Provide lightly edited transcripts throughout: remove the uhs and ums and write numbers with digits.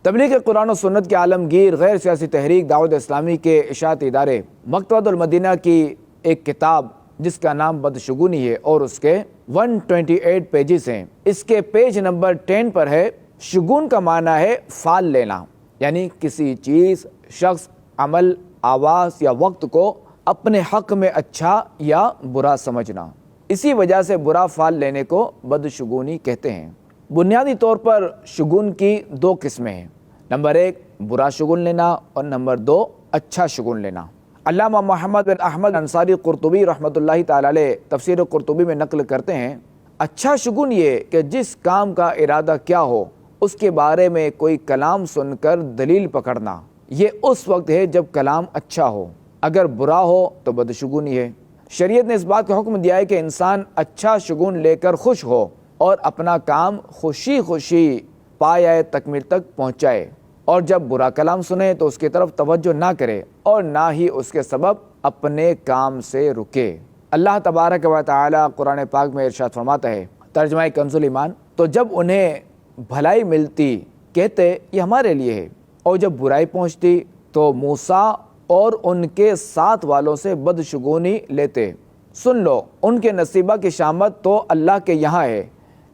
تبلیغ قرآن و سنت کے عالمگیر غیر سیاسی تحریک دعوت اسلامی کے اشاعتی ادارے مکتبۃ المدینہ کی ایک کتاب جس کا نام بدشگونی ہے اور اس کے 128 پیجز ہیں، اس کے پیج نمبر 10 پر ہے شگون کا معنی ہے فال لینا، یعنی کسی چیز، شخص، عمل، آواز یا وقت کو اپنے حق میں اچھا یا برا سمجھنا۔ اسی وجہ سے برا فال لینے کو بدشگونی کہتے ہیں۔ بنیادی طور پر شگون کی دو قسمیں ہیں، نمبر 1 برا شگون لینا اور نمبر 2 اچھا شگون لینا۔ علامہ محمد بن احمد انصاری قرطبی رحمۃ اللہ تعالی علیہ تفسیر قرطبی میں نقل کرتے ہیں، اچھا شگون یہ کہ جس کام کا ارادہ کیا ہو اس کے بارے میں کوئی کلام سن کر دلیل پکڑنا، یہ اس وقت ہے جب کلام اچھا ہو، اگر برا ہو تو بدشگونی ہے۔ شریعت نے اس بات کا حکم دیا ہے کہ انسان اچھا شگون لے کر خوش ہو اور اپنا کام خوشی خوشی پایہ تکمیل تک پہنچائے، اور جب برا کلام سنے تو اس کی طرف توجہ نہ کرے اور نہ ہی اس کے سبب اپنے کام سے رکے۔ اللہ تبارک و تعالی قرآن پاک میں ارشاد فرماتا ہے، ترجمہ کنز الایمان، تو جب انہیں بھلائی ملتی کہتے یہ ہمارے لیے ہے، اور جب برائی پہنچتی تو موسیٰ اور ان کے ساتھ والوں سے بدشگونی لیتے۔ سن لو، ان کے نصیبہ کی شامت تو اللہ کے یہاں ہے،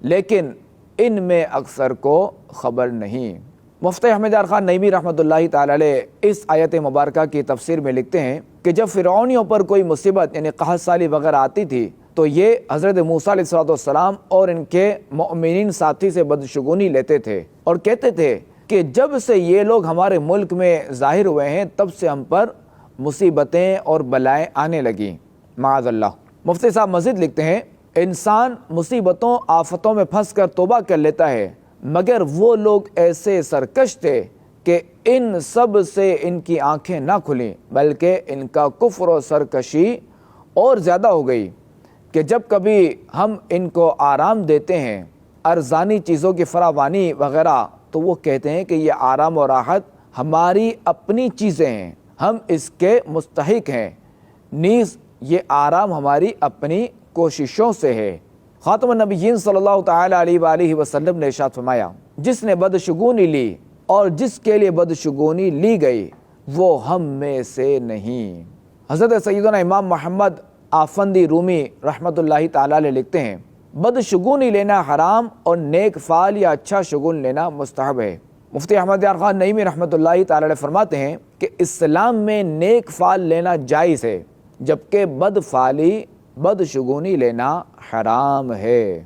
لیکن ان میں اکثر کو خبر نہیں۔ مفتی احمد یار خان نعیمی رحمۃ اللہ تعالی علیہ اس آیت مبارکہ کی تفسیر میں لکھتے ہیں کہ جب فرعونیوں پر کوئی مصیبت یعنی قحط سالی وغیرہ آتی تھی تو یہ حضرت موسیٰ علیہ السلام اور ان کے مؤمنین ساتھی سے بدشگونی لیتے تھے اور کہتے تھے کہ جب سے یہ لوگ ہمارے ملک میں ظاہر ہوئے ہیں تب سے ہم پر مصیبتیں اور بلائیں آنے لگیں، معاذ اللہ۔ مفتی صاحب مزید لکھتے ہیں، انسان مصیبتوں آفتوں میں پھنس کر توبہ کر لیتا ہے، مگر وہ لوگ ایسے سرکش تھے کہ ان سب سے ان کی آنکھیں نہ کھلیں، بلکہ ان کا کفر و سرکشی اور زیادہ ہو گئی کہ جب کبھی ہم ان کو آرام دیتے ہیں، ارزانی چیزوں کی فراوانی وغیرہ، تو وہ کہتے ہیں کہ یہ آرام و راحت ہماری اپنی چیزیں ہیں، ہم اس کے مستحق ہیں، نیز یہ آرام ہماری اپنی کوششوں سے ہے۔ خاتم النبیین صلی اللہ تعالی علیہ وآلہ وسلم نے ارشاد فرمایا، جس نے بدشگونی لی اور جس کے لیے بدشگونی لی گئی وہ ہم میں سے نہیں۔ حضرت سیدنا امام محمد آفندی رومی رحمۃ اللہ تعالی علیہ لکھتے ہیں، بدشگونی لینا حرام اور نیک فال یا اچھا شگون لینا مستحب ہے۔ مفتی احمد یار خان نعیمی رحمۃ اللہ تعالی علیہ فرماتے ہیں کہ اسلام میں نیک فال لینا جائز ہے، جبکہ بدشگونی لینا حرام ہے۔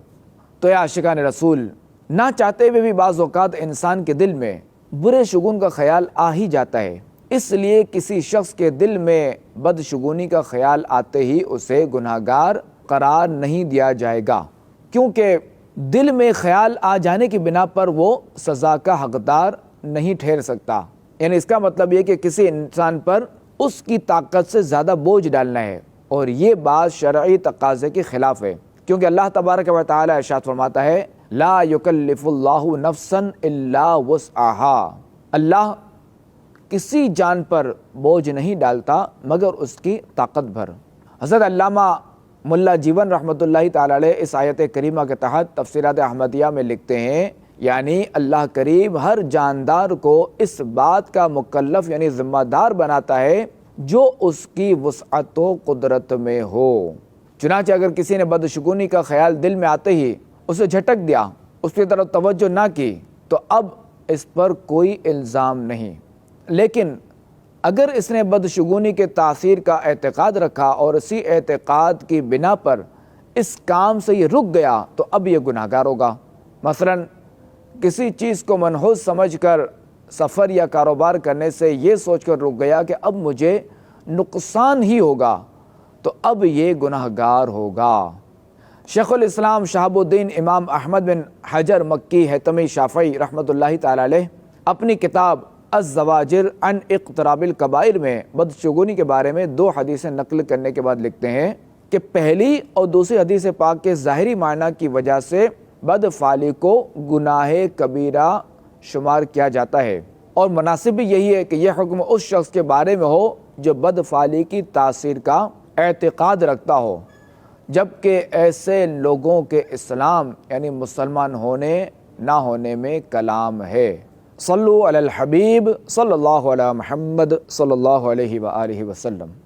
تو یا عاشقان رسول، نہ چاہتے ہوئے بھی بعض اوقات انسان کے دل میں برے شگون کا خیال آ ہی جاتا ہے، اس لیے کسی شخص کے دل میں بدشگونی کا خیال آتے ہی اسے گناہگار قرار نہیں دیا جائے گا، کیونکہ دل میں خیال آ جانے کی بنا پر وہ سزا کا حقدار نہیں ٹھہر سکتا۔ یعنی اس کا مطلب یہ کہ کسی انسان پر اس کی طاقت سے زیادہ بوجھ ڈالنا ہے، اور یہ بات شرعی تقاضے کے خلاف ہے، کیونکہ اللہ تبارک و تعالی ارشاد فرماتا ہے، لا یکلف اللہ نفسا الا وسعها، اللہ کسی جان پر بوجھ نہیں ڈالتا مگر اس کی طاقت بھر۔ حضرت علامہ ملا جیون رحمۃ اللہ تعالی علیہ اس آیت کریمہ کے تحت تفسیرات احمدیہ میں لکھتے ہیں، یعنی اللہ کریم ہر جاندار کو اس بات کا مکلف یعنی ذمہ دار بناتا ہے جو اس کی وسعت و قدرت میں ہو۔ چنانچہ اگر کسی نے بدشگونی کا خیال دل میں آتے ہی اسے جھٹک دیا، اس کی طرف توجہ نہ کی، تو اب اس پر کوئی الزام نہیں، لیکن اگر اس نے بدشگونی کے تاثیر کا اعتقاد رکھا اور اسی اعتقاد کی بنا پر اس کام سے یہ رک گیا تو اب یہ گناہگار ہوگا۔ مثلا کسی چیز کو منحوس سمجھ کر سفر یا کاروبار کرنے سے یہ سوچ کر رک گیا کہ اب مجھے نقصان ہی ہوگا، تو اب یہ گناہگار ہوگا۔ شیخ الاسلام شہاب الدین امام احمد بن حجر مکی حتمی شافعی رحمۃ اللہ تعالی علیہ اپنی کتاب الزواجر عن اقتراب الکبائر میں بدشگونی کے بارے میں 2 حدیثیں نقل کرنے کے بعد لکھتے ہیں کہ پہلی اور دوسری حدیث پاک کے ظاہری معنی کی وجہ سے بدفعلی کو گناہ کبیرہ شمار کیا جاتا ہے، اور مناسب بھی یہی ہے کہ یہ حکم اس شخص کے بارے میں ہو جو بدفعلی کی تاثیر کا اعتقاد رکھتا ہو، جبکہ ایسے لوگوں کے اسلام یعنی مسلمان ہونے نہ ہونے میں کلام ہے۔ صلو علی الحبیب صلی اللہ علی محمد صلی اللہ علیہ وآلہ وسلم۔